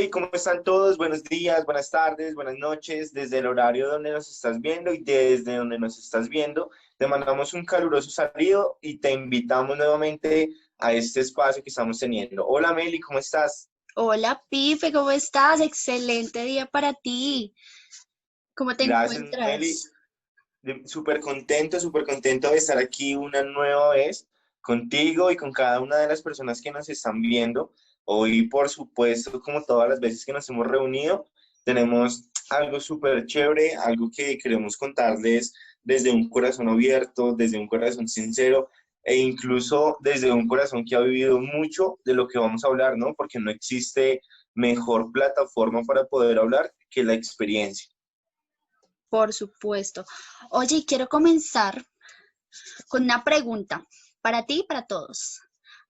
Meli, ¿cómo están todos? Buenos días, buenas tardes, buenas noches, desde el horario donde nos estás viendo y desde donde nos estás viendo. Te mandamos un caluroso saludo y te invitamos nuevamente a este espacio que estamos teniendo. Hola Meli, ¿cómo estás? Hola, Pife, ¿cómo estás? Excelente día para ti. ¿Cómo te Gracias Meli, encuentras? súper contento de estar aquí una nueva vez contigo y con cada una de las personas que nos están viendo. Hoy, por supuesto, como todas las veces que nos hemos reunido, tenemos algo súper chévere, algo que queremos contarles desde un corazón abierto, desde un corazón sincero e incluso desde un corazón que ha vivido mucho de lo que vamos a hablar, ¿no? Porque no existe mejor plataforma para poder hablar que la experiencia. Por supuesto. Oye, y quiero comenzar con una pregunta para ti y para todos.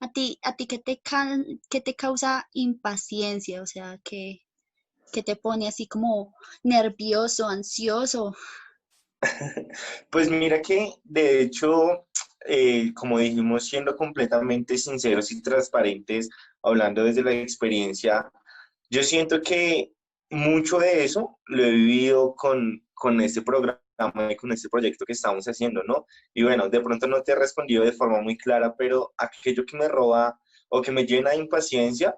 ¿A ti qué te causa impaciencia? O sea, ¿qué te pone así como nervioso, ansioso? Pues mira que, de hecho, como dijimos, siendo completamente sinceros y transparentes, hablando desde la experiencia, yo siento que mucho de eso lo he vivido con este programa y con este proyecto que estamos haciendo, ¿no? Y bueno, de pronto no te he respondido de forma muy clara, pero aquello que me roba o que me llena de impaciencia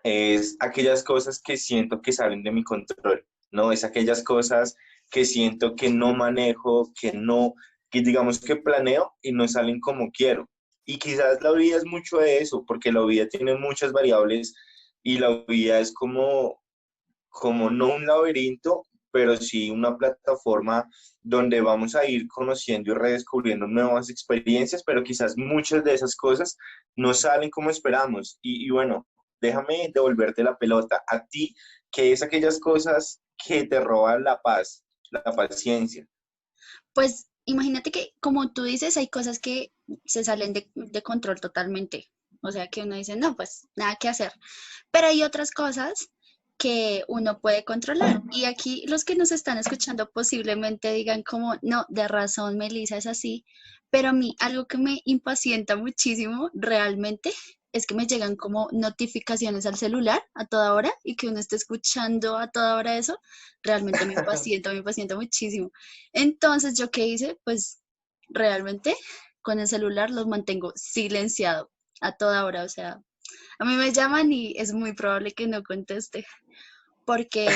es aquellas cosas que siento que salen de mi control, ¿no? Es aquellas cosas que siento que no manejo, que no, que digamos que planeo y no salen como quiero. Y quizás la vida es mucho de eso, porque la vida tiene muchas variables y la vida es como no un laberinto, pero sí una plataforma donde vamos a ir conociendo y redescubriendo nuevas experiencias, pero quizás muchas de esas cosas no salen como esperamos. Y bueno, déjame devolverte la pelota a ti, que es aquellas cosas que te roban la paz, la paciencia. Pues imagínate que, como tú dices, hay cosas que se salen de control totalmente. O sea, que uno dice, no, pues nada que hacer. Pero hay otras cosas que uno puede controlar. Y aquí los que nos están escuchando posiblemente digan como, no, de razón, Melissa es así. Pero a mí algo que me impacienta muchísimo realmente es que me llegan como notificaciones al celular a toda hora y que uno esté escuchando a toda hora eso, realmente me impacienta muchísimo. Entonces, ¿yo qué hice? Pues realmente con el celular los mantengo silenciado a toda hora. O sea, a mí me llaman y es muy probable que no conteste, porque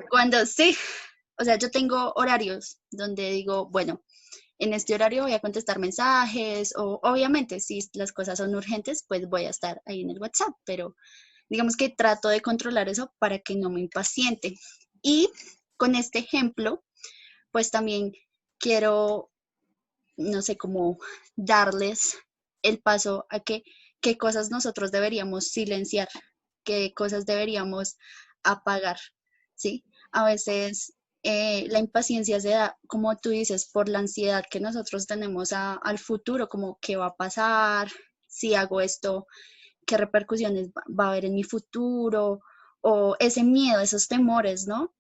cuando sí, o sea, yo tengo horarios donde digo, bueno, en este horario voy a contestar mensajes o obviamente si las cosas son urgentes, pues voy a estar ahí en el WhatsApp, pero digamos que trato de controlar eso para que no me impaciente. Y con este ejemplo, pues también quiero, no sé, cómo darles el paso a que qué cosas nosotros deberíamos silenciar, qué cosas deberíamos apagar, ¿sí? A veces la impaciencia se da, como tú dices, por la ansiedad que nosotros tenemos al futuro, como qué va a pasar, si hago esto, qué repercusiones va a haber en mi futuro, o ese miedo, esos temores, ¿no?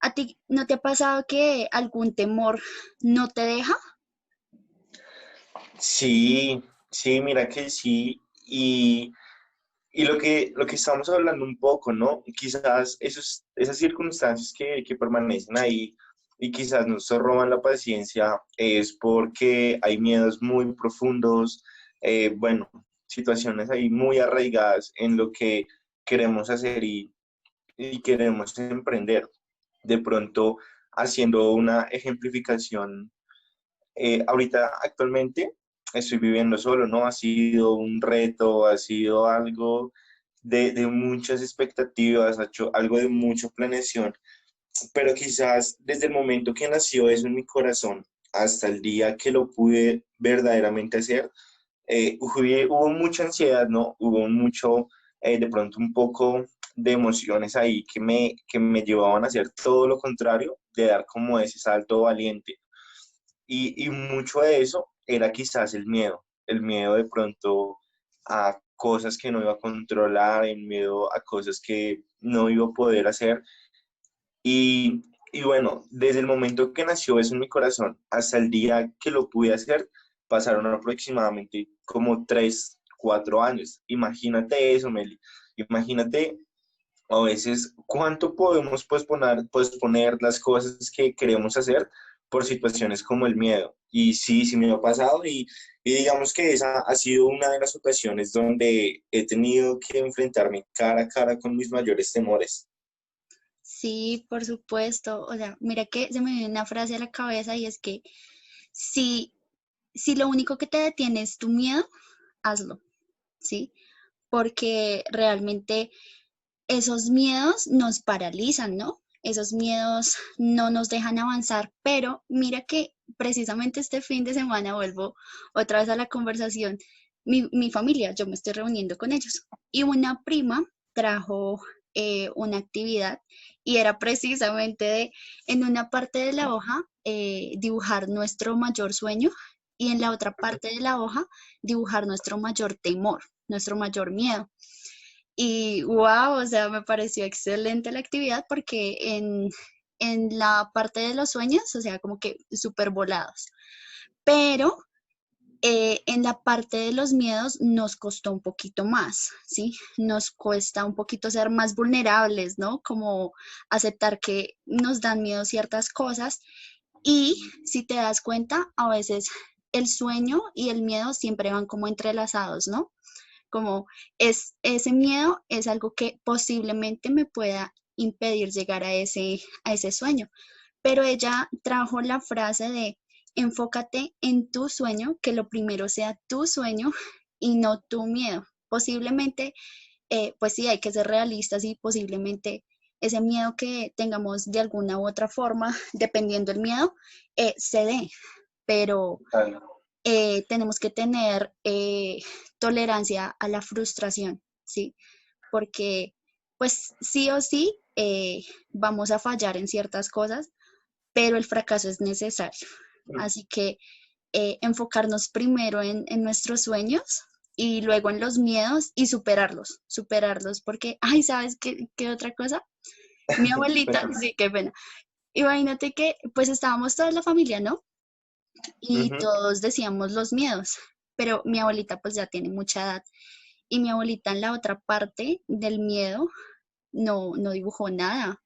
¿A ti no te ha pasado que algún temor no te deja? Sí, sí, mira que sí. Y lo que estamos hablando un poco, ¿no? Quizás esas circunstancias que permanecen ahí y quizás nos roban la paciencia es porque hay miedos muy profundos, bueno, situaciones ahí muy arraigadas en lo que queremos hacer y queremos emprender. De pronto, haciendo una ejemplificación ahorita actualmente estoy viviendo solo, ¿no? Ha sido un reto, ha sido algo de muchas expectativas, ha hecho algo de mucha planeación, pero quizás desde el momento que nació eso en mi corazón hasta el día que lo pude verdaderamente hacer, hubo mucha ansiedad, ¿no? Hubo mucho, de pronto un poco de emociones ahí que me llevaban a hacer todo lo contrario, de dar como ese salto valiente y mucho de eso era quizás el miedo de pronto a cosas que no iba a controlar, el miedo a cosas que no iba a poder hacer. Y bueno, desde el momento que nació eso en mi corazón hasta el día que lo pude hacer, pasaron aproximadamente como 3, 4 años. Imagínate eso, Meli. Imagínate a veces cuánto podemos posponer las cosas que queremos hacer por situaciones como el miedo. Y sí, sí me ha pasado y digamos que esa ha sido una de las ocasiones donde he tenido que enfrentarme cara a cara con mis mayores temores. Sí, por supuesto. O sea, mira que se me viene una frase a la cabeza y es que si, si lo único que te detiene es tu miedo, hazlo, ¿sí? Porque realmente esos miedos nos paralizan, ¿no? Esos miedos no nos dejan avanzar, pero mira que precisamente este fin de semana vuelvo otra vez a la conversación. Mi familia, yo me estoy reuniendo con ellos y una prima trajo una actividad y era precisamente de, en una parte de la hoja, dibujar nuestro mayor sueño y en la otra parte de la hoja dibujar nuestro mayor temor, nuestro mayor miedo. Y wow, o sea, me pareció excelente la actividad porque en la parte de los sueños, o sea, como que súper volados, pero en la parte de los miedos nos costó un poquito más, ¿sí? Nos cuesta un poquito ser más vulnerables, ¿no? Como aceptar que nos dan miedo ciertas cosas y si te das cuenta, a veces el sueño y el miedo siempre van como entrelazados, ¿no? Como es ese miedo es algo que posiblemente me pueda impedir llegar a ese sueño. Pero ella trajo la frase de enfócate en tu sueño, que lo primero sea tu sueño y no tu miedo. Posiblemente, pues sí, hay que ser realistas y posiblemente ese miedo que tengamos de alguna u otra forma, dependiendo del miedo, se dé, pero Total. tenemos que tener tolerancia a la frustración, ¿sí? Porque pues sí o sí vamos a fallar en ciertas cosas, pero el fracaso es necesario. Así que enfocarnos primero en nuestros sueños y luego en los miedos y superarlos, porque, ay, ¿sabes qué otra cosa? Mi abuelita, Cuéntame. sí, qué pena. Imagínate que pues estábamos toda la familia, ¿no? Y Ujú. todos decíamos los miedos, pero mi abuelita pues ya tiene mucha edad y mi abuelita en la otra parte del miedo no dibujó nada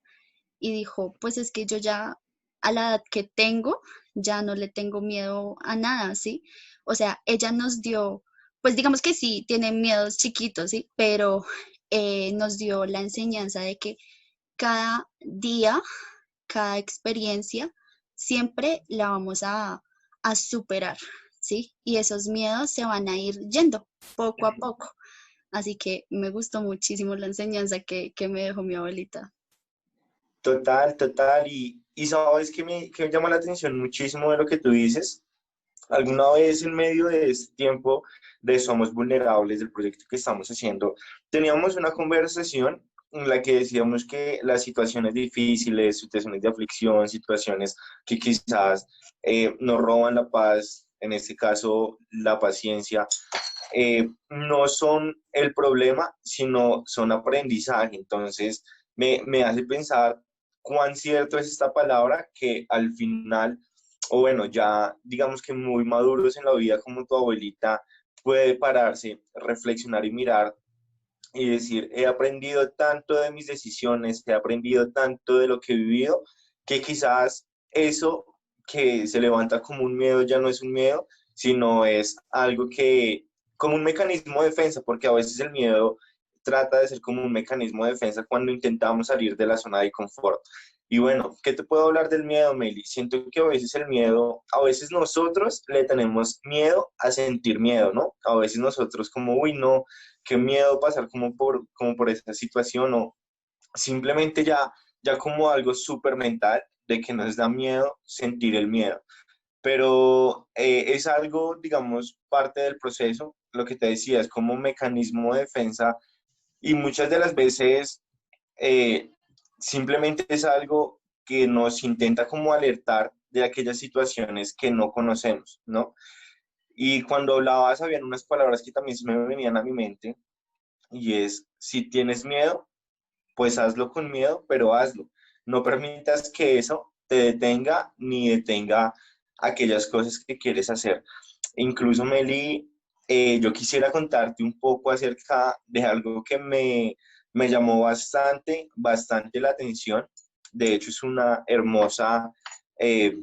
y dijo, pues es que yo ya a la edad que tengo ya no le tengo miedo a nada, ¿sí? O sea, ella nos dio, pues digamos que sí, tiene miedos chiquitos, ¿sí? Pero nos dio la enseñanza de que cada día, cada experiencia, siempre la vamos a superar, ¿sí? Y esos miedos se van a ir yendo poco a poco. Así que me gustó muchísimo la enseñanza que me dejó mi abuelita. Total, total. Y sabes que me llama la atención muchísimo de lo que tú dices. Alguna vez en medio de este tiempo de Somos Vulnerables, del proyecto que estamos haciendo, teníamos una conversación en la que decíamos que las situaciones difíciles, situaciones de aflicción, situaciones que quizás nos roban la paz, en este caso la paciencia, no son el problema, sino son aprendizaje. Entonces, me hace pensar cuán cierto es esta palabra que al final, o bueno, ya digamos que muy maduros en la vida como tu abuelita, puede pararse, reflexionar y mirar y decir, he aprendido tanto de mis decisiones, he aprendido tanto de lo que he vivido, que quizás eso que se levanta como un miedo ya no es un miedo, sino es algo que, como un mecanismo de defensa, porque a veces el miedo trata de ser como un mecanismo de defensa cuando intentamos salir de la zona de confort. Y bueno, ¿qué te puedo hablar del miedo, Meli? Siento que a veces el miedo, a veces nosotros le tenemos miedo a sentir miedo, ¿no? A veces nosotros como, uy, no, qué miedo pasar como por esa situación o simplemente ya como algo súper mental de que nos da miedo sentir el miedo. Pero es algo, digamos, parte del proceso, lo que te decía, es como un mecanismo de defensa y muchas de las veces eh, simplemente es algo que nos intenta como alertar de aquellas situaciones que no conocemos, ¿no? Y cuando hablabas, habían unas palabras que también se me venían a mi mente, y es, si tienes miedo, pues hazlo con miedo, pero hazlo. No permitas que eso te detenga ni detenga aquellas cosas que quieres hacer. Incluso, Meli, yo quisiera contarte un poco acerca de algo Me llamó bastante la atención. De hecho, es una hermosa eh,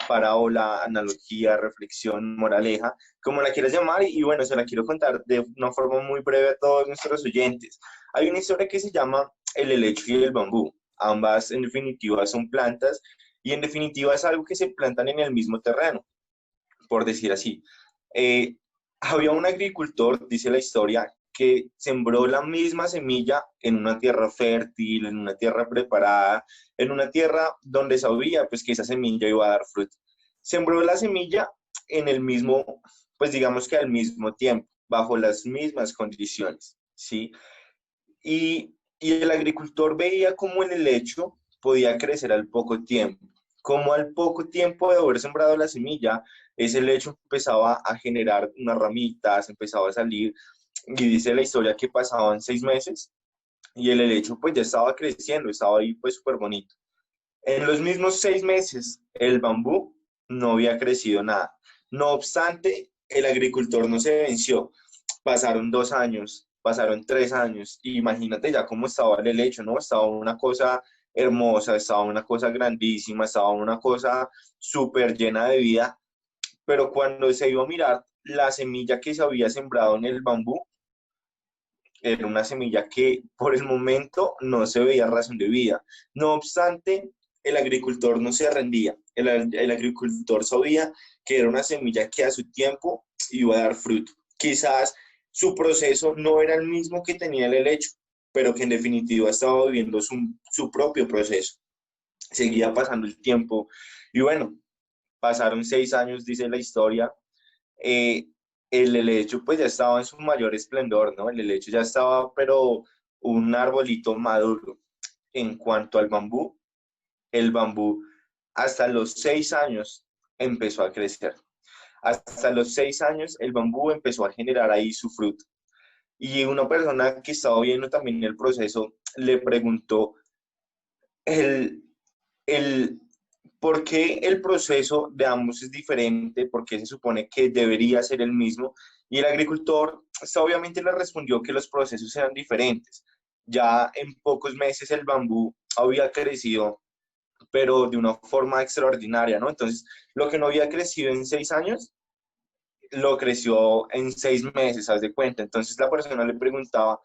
parábola, analogía, reflexión, moraleja, como la quieras llamar, y bueno, se la quiero contar de una forma muy breve a todos nuestros oyentes. Hay una historia que se llama El helecho y el bambú. Ambas, en definitiva, son plantas y en definitiva es algo que se plantan en el mismo terreno, por decir así. Eh, Había un agricultor, dice la historia, que sembró la misma semilla en una tierra fértil, en una tierra preparada, en una tierra donde sabía pues que esa semilla iba a dar fruto. Sembró la semilla en el mismo, pues digamos que al mismo tiempo, bajo las mismas condiciones, ¿sí? Y el agricultor veía cómo el helecho podía crecer al poco tiempo, como al poco tiempo de haber sembrado la semilla, ese helecho empezaba a generar unas ramitas, empezaba a salir, y dice la historia que pasaban 6 meses y el helecho pues ya estaba creciendo, estaba ahí pues súper bonito. En los mismos 6 meses el bambú no había crecido nada. No obstante, el agricultor no se venció. Pasaron 2 años, pasaron 3 años, y imagínate ya cómo estaba el helecho, ¿no? Estaba una cosa hermosa, estaba una cosa grandísima, estaba una cosa súper llena de vida, pero cuando se iba a mirar la semilla que se había sembrado en el bambú, era una semilla que por el momento no se veía razón de vida. No obstante, el agricultor no se rendía. El agricultor sabía que era una semilla que a su tiempo iba a dar fruto. Quizás su proceso no era el mismo que tenía el helecho, pero que en definitiva estaba viviendo su propio proceso. Seguía pasando el tiempo y bueno, pasaron 6 años, dice la historia. eh, el helecho pues ya estaba en su mayor esplendor, ¿no? El helecho ya estaba, pero un arbolito maduro. En cuanto al bambú, el bambú hasta los 6 años empezó a crecer. Hasta los 6 años el bambú empezó a generar ahí su fruto. Y una persona que estaba viendo también el proceso le preguntó el, el por qué el proceso de ambos es diferente, por qué se supone que debería ser el mismo. Y el agricultor obviamente le respondió que los procesos eran diferentes. Ya en pocos meses el bambú había crecido, pero de una forma extraordinaria, ¿no? Entonces, lo que no había crecido en 6 años, lo creció en 6 meses, haz de cuenta. Entonces la persona le preguntaba,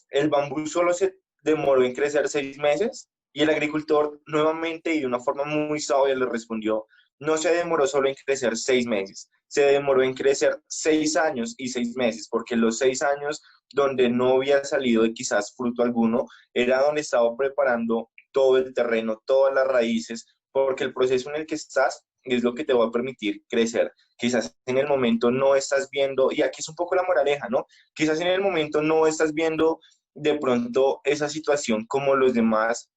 el bambú solo se demoró en crecer 6 meses, y el agricultor nuevamente y de una forma muy sabia le respondió, no se demoró solo en crecer 6 meses, se demoró en crecer 6 años y 6 meses, porque los 6 años donde no había salido de quizás fruto alguno, era donde estaba preparando todo el terreno, todas las raíces, porque el proceso en el que estás es lo que te va a permitir crecer. Quizás en el momento no estás viendo, y aquí es un poco la moraleja, ¿no? Quizás en el momento no estás viendo de pronto esa situación como los demás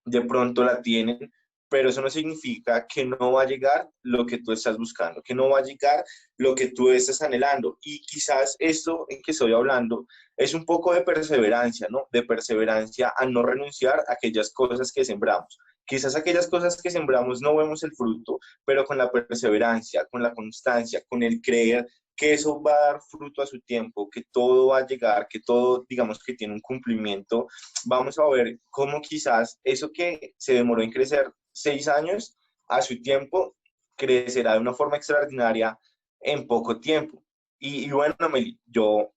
de pronto la tienen, pero eso no significa que no va a llegar lo que tú estás buscando, que no va a llegar lo que tú estás anhelando. Y quizás esto en que estoy hablando es un poco de perseverancia, ¿no? De perseverancia a no renunciar a aquellas cosas que sembramos. Quizás aquellas cosas que sembramos no vemos el fruto, pero con la perseverancia, con la constancia, con el creer que eso va a dar fruto a su tiempo, que todo va a llegar, que todo, digamos que tiene un cumplimiento. Vamos a ver cómo quizás eso que se demoró en crecer 6 años, a su tiempo crecerá de una forma extraordinaria en poco tiempo. Y bueno, Meli, yo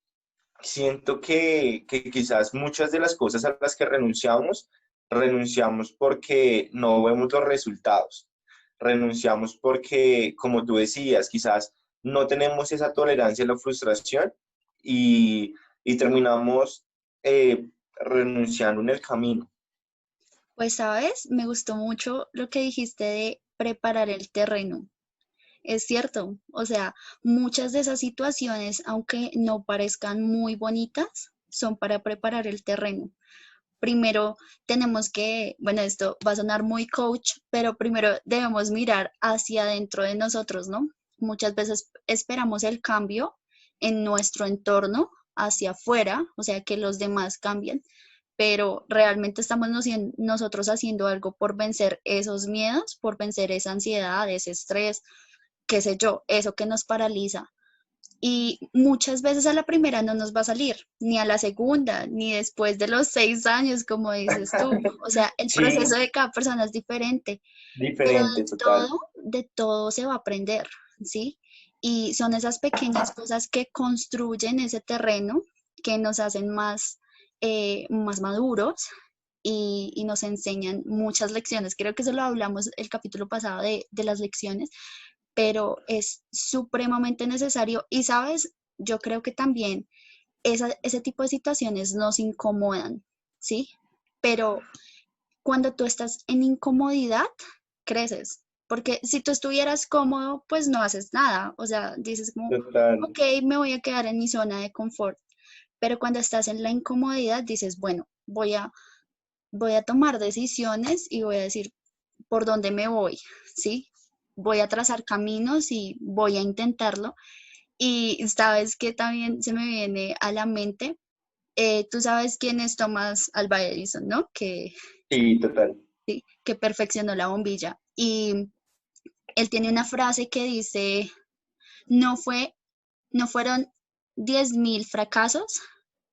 siento que quizás muchas de las cosas a las que renunciamos porque no vemos los resultados. Renunciamos porque, como tú decías, quizás no tenemos esa tolerancia a la frustración, y terminamos renunciando en el camino. Pues, ¿sabes? Me gustó mucho lo que dijiste de preparar el terreno. Es cierto, o sea, muchas de esas situaciones, aunque no parezcan muy bonitas, son para preparar el terreno. Primero tenemos que, bueno, esto va a sonar muy coach, pero primero debemos mirar hacia adentro de nosotros, ¿no? Muchas veces esperamos el cambio en nuestro entorno hacia afuera, o sea, que los demás cambien, pero realmente estamos nosotros haciendo algo por vencer esos miedos, por vencer esa ansiedad, ese estrés, qué sé yo, eso que nos paraliza. Y muchas veces a la primera no nos va a salir, ni a la segunda, ni después de los 6 años, como dices tú. O sea, el Sí, proceso de cada persona es diferente, pero diferente, total. de todo se va a aprender, ¿sí? Y son esas pequeñas cosas que construyen ese terreno, que nos hacen más maduros y nos enseñan muchas lecciones. Creo que eso lo hablamos el capítulo pasado de las lecciones, pero es supremamente necesario. Y sabes, yo creo que también ese tipo de situaciones nos incomodan, ¿sí? Pero cuando tú estás en incomodidad, creces. Porque si tú estuvieras cómodo, pues no haces nada. O sea, dices como, Total. ok, me voy a quedar en mi zona de confort. Pero cuando estás en la incomodidad, dices, bueno, voy a tomar decisiones y voy a decir por dónde me voy, ¿sí? Voy a trazar caminos y voy a intentarlo. Y sabes que también se me viene a la mente, tú sabes quién es Thomas Alva Edison, ¿no? Sí, total. Sí, que perfeccionó la bombilla. Y él tiene una frase que dice, no fue, no fueron 10.000 fracasos,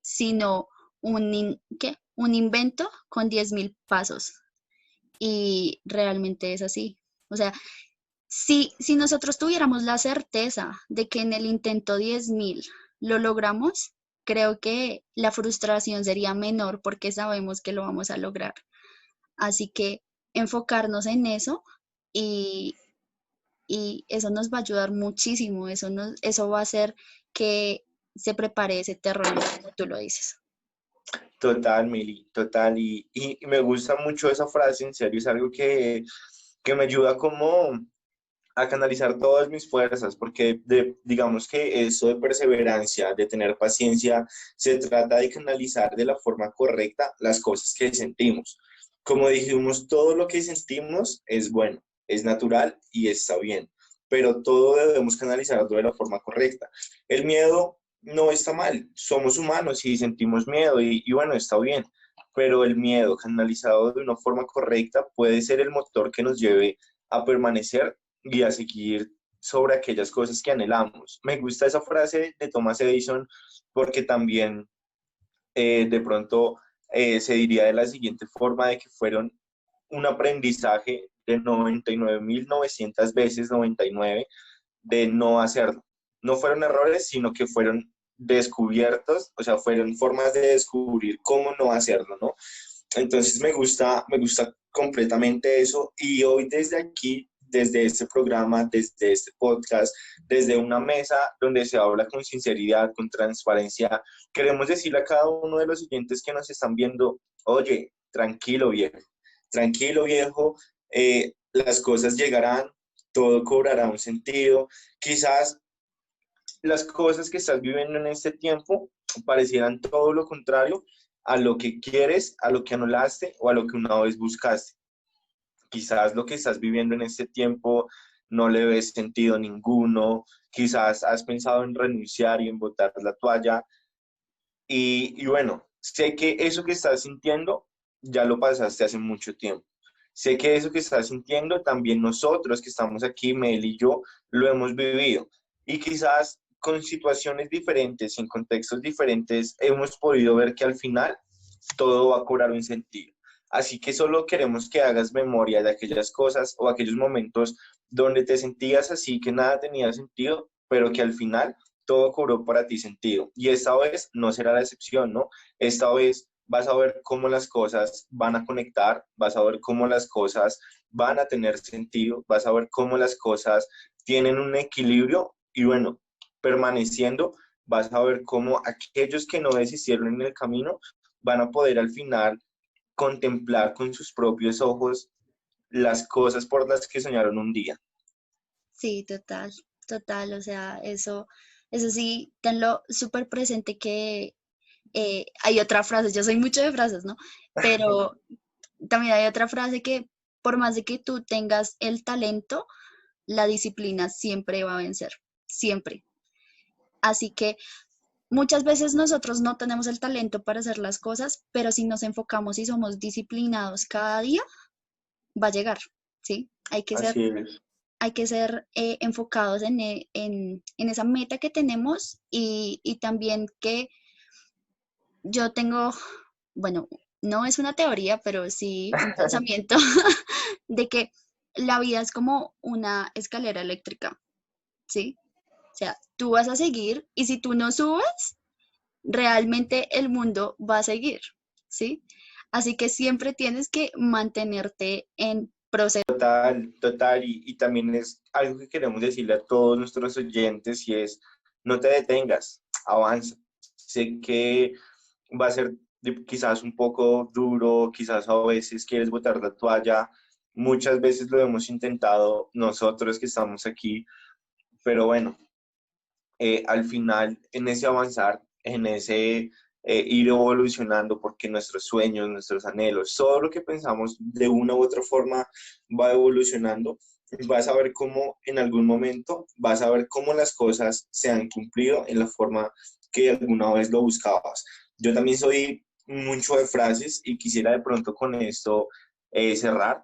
sino un invento con 10.000 pasos. Y realmente es así. O sea, si nosotros tuviéramos la certeza de que en el intento 10.000 lo logramos, creo que la frustración sería menor porque sabemos que lo vamos a lograr. Así que enfocarnos en eso y, y eso nos va a ayudar muchísimo. Eso va a hacer que se prepare ese terreno, como tú lo dices. Total, Mili, total. Y me gusta mucho esa frase, en serio, es algo que me ayuda como a canalizar todas mis fuerzas, porque digamos que eso de perseverancia, de tener paciencia, se trata de canalizar de la forma correcta las cosas que sentimos. Como dijimos, todo lo que sentimos es bueno, es natural y está bien, pero todo debemos canalizarlo de la forma correcta. El miedo no está mal, somos humanos y sentimos miedo y bueno, está bien, pero el miedo canalizado de una forma correcta puede ser el motor que nos lleve a permanecer y a seguir sobre aquellas cosas que anhelamos. Me gusta esa frase de Thomas Edison porque también de pronto se diría de la siguiente forma, de que fueron un aprendizaje de 99.900 veces 99 de no hacerlo. No fueron errores, sino que fueron descubiertos, o sea, fueron formas de descubrir cómo no hacerlo, ¿no? Entonces me gusta completamente eso y hoy desde aquí, desde este programa, desde este podcast, desde una mesa donde se habla con sinceridad, con transparencia, queremos decirle a cada uno de los oyentes que nos están viendo, oye, tranquilo viejo, las cosas llegarán, todo cobrará un sentido, quizás las cosas que estás viviendo en este tiempo parecieran todo lo contrario a lo que quieres, a lo que anhelaste o a lo que una vez buscaste. Quizás lo que estás viviendo en este tiempo no le ves sentido ninguno, quizás has pensado en renunciar y en botar la toalla. Y bueno, sé que eso que estás sintiendo ya lo pasaste hace mucho tiempo. Sé que eso que estás sintiendo también nosotros que estamos aquí, Mel y yo, lo hemos vivido. Y quizás con situaciones diferentes, en contextos diferentes, hemos podido ver que al final todo va a cobrar un sentido. Así que solo queremos que hagas memoria de aquellas cosas o aquellos momentos donde te sentías así, que nada tenía sentido, pero que al final todo cobró para ti sentido. Y esta vez no será la excepción, ¿no? Esta vez vas a ver cómo las cosas van a conectar, vas a ver cómo las cosas van a tener sentido, vas a ver cómo las cosas tienen un equilibrio y bueno, permaneciendo, vas a ver cómo aquellos que no desistieron en el camino van a poder al final contemplar con sus propios ojos las cosas por las que soñaron un día. Sí, total, total. O sea, eso sí, tenlo súper presente que hay otra frase, yo soy mucho de frases, ¿no? Pero también hay otra frase que por más de que tú tengas el talento, la disciplina siempre va a vencer, siempre. Así que muchas veces nosotros no tenemos el talento para hacer las cosas, pero si nos enfocamos y somos disciplinados cada día, va a llegar, ¿sí? Hay que ser Así es. hay que ser enfocados en esa meta que tenemos y también que yo tengo, bueno, no es una teoría, pero sí un pensamiento de que la vida es como una escalera eléctrica, ¿sí? O sea, tú vas a seguir y si tú no subes, realmente el mundo va a seguir, ¿sí? Así que siempre tienes que mantenerte en proceso. Total, total, y también es algo que queremos decirle a todos nuestros oyentes y es, no te detengas, avanza. Sé que va a ser quizás un poco duro, quizás a veces quieres botar la toalla, muchas veces lo hemos intentado nosotros que estamos aquí, pero bueno, al final en ese avanzar, en ese ir evolucionando, porque nuestros sueños, nuestros anhelos, todo lo que pensamos de una u otra forma va evolucionando, vas a ver cómo en algún momento, vas a ver cómo las cosas se han cumplido en la forma que alguna vez lo buscabas. Yo también soy mucho de frases y quisiera de pronto con esto cerrar,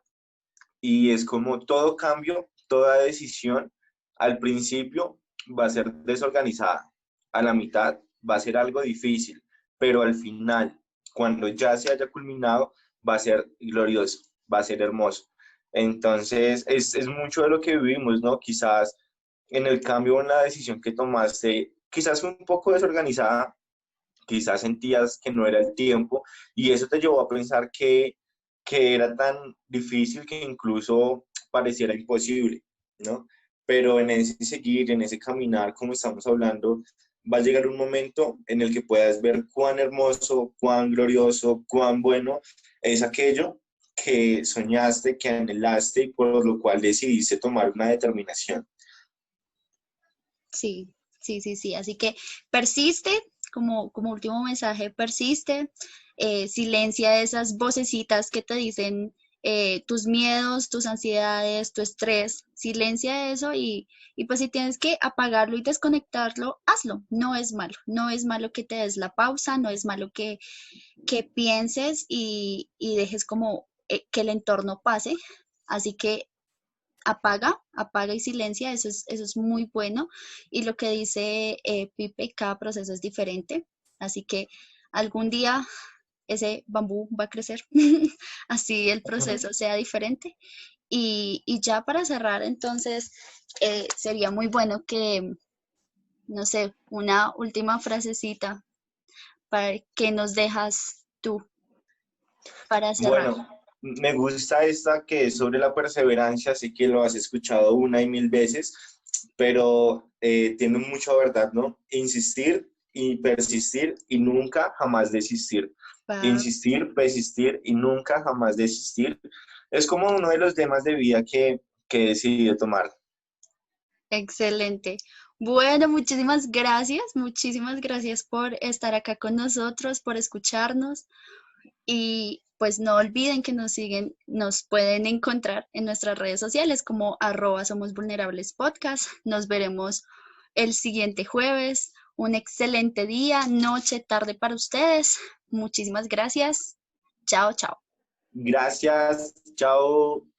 y es como todo cambio, toda decisión al principio va a ser desorganizada, a la mitad va a ser algo difícil, pero al final, cuando ya se haya culminado, va a ser glorioso, va a ser hermoso. Entonces, es mucho de lo que vivimos, ¿no? Quizás en el cambio, en la decisión que tomaste, quizás fue un poco desorganizada, quizás sentías que no era el tiempo y eso te llevó a pensar que era tan difícil que incluso pareciera imposible, ¿no? Pero en ese seguir, en ese caminar, como estamos hablando, va a llegar un momento en el que puedas ver cuán hermoso, cuán glorioso, cuán bueno es aquello que soñaste, que anhelaste y por lo cual decidiste tomar una determinación. Sí, sí, sí, sí. Así que persiste, como último mensaje, persiste, silencia esas vocecitas que te dicen tus miedos, tus ansiedades, tu estrés, silencia eso y pues si tienes que apagarlo y desconectarlo, hazlo. No es malo, no es malo que te des la pausa, no es malo que pienses y dejes como que el entorno pase. Así que apaga y silencia, eso es muy bueno. Y lo que dice Pipe, cada proceso es diferente, así que algún día ese bambú va a crecer, así el proceso sea diferente. Y ya para cerrar, entonces, sería muy bueno que, no sé, una última frasecita para que nos dejas tú para cerrar. Bueno, me gusta esta que es sobre la perseverancia, sé que lo has escuchado una y mil veces, pero tiene mucha verdad, ¿no? Insistir y persistir y nunca jamás desistir. Pa- Insistir, persistir y nunca jamás desistir. Es como uno de los temas de vida que he decidido tomar. Excelente. Bueno, muchísimas gracias por estar acá con nosotros, por escucharnos y pues no olviden que nos siguen, nos pueden encontrar en nuestras redes sociales como @somos vulnerables podcast. Nos veremos el siguiente jueves. Un excelente día, noche, tarde para ustedes. Muchísimas gracias. Chao, chao. Gracias, chao.